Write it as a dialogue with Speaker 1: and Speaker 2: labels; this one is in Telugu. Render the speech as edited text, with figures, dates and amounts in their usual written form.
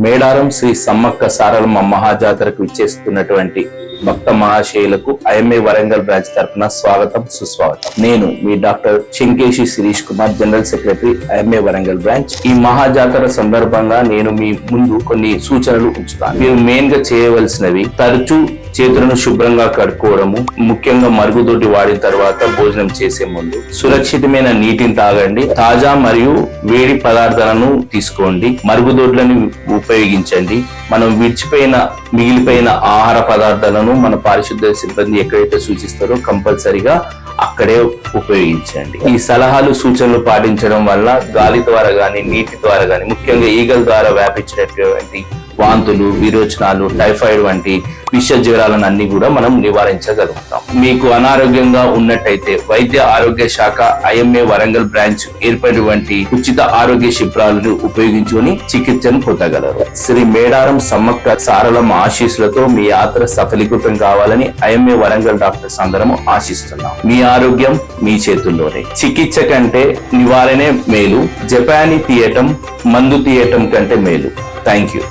Speaker 1: మేడారం శ్రీ సమ్మక్క సారలమ్మ మహాజాతరకు ఇచ్చేస్తున్నటువంటి భక్త మహాశయులకు ఐఎంఏ వరంగల్ బ్రాంచ్ తరఫున స్వాగతం సుస్వాగతం. నేను మీ doctor Chenkeshi Shirish Kumar, general secretary IMA Warangal branch. ఈ మహాజాతర సందర్భంగా నేను మీ ముందు కొన్ని సూచనలు ఉంచుతాను. మీరు మెయిన్ గా చేయవలసినవి తరచూ చేతులను శుభ్రంగా కడుక్కోవడము, ముఖ్యంగా మరుగుదొడ్డి వాడిన తర్వాత భోజనం చేసే ముందు సురక్షితమైన నీటిని తాగండి, తాజా మరియు వేడి పదార్థాలను తీసుకోండి, మరుగుదొడ్లను ఉపయోగించండి. మనం మిగిలిపోయిన ఆహార పదార్థాలను మన పారిశుద్ధ్య సిబ్బంది ఎక్కడైతే సూచిస్తారో కంపల్సరిగా అక్కడే ఉపయోగించండి. ఈ సలహాలు సూచనలు పాటించడం వల్ల గాలి ద్వారా గాని, నీటి ద్వారా గాని, ముఖ్యంగా ఈగల ద్వారా వ్యాపించినటువంటి వాంతులు, విరోచనాలు, టైఫాయిడ్ వంటి విష జ్వరాలను అన్ని కూడా మనం నివారించగలుగుతాం. మీకు అనారోగ్యంగా ఉన్నట్టయితే వైద్య ఆరోగ్య శాఖ ఐఎంఏ వరంగల్ బ్రాంచ్ ఏర్పడినటువంటి ఉచిత ఆరోగ్య శిబిరాలను ఉపయోగించుకొని చికిత్సను పొందగలరు. శ్రీ మేడారం సమ్మక్క సారలమ్మ ఆశీస్సులతో మీ యాత్ర సఫలీకృతం కావాలని ఐఎంఏ వరంగల్ డాక్టర్స్ అందరము ఆశిస్తున్నాం. మీ ఆరోగ్యం మీ చేతుల్లోనే. చికిత్స కంటే నివారణే మేలు. జపానీ తీయటం, మందు తీయటం కంటే మేలు. Thank you.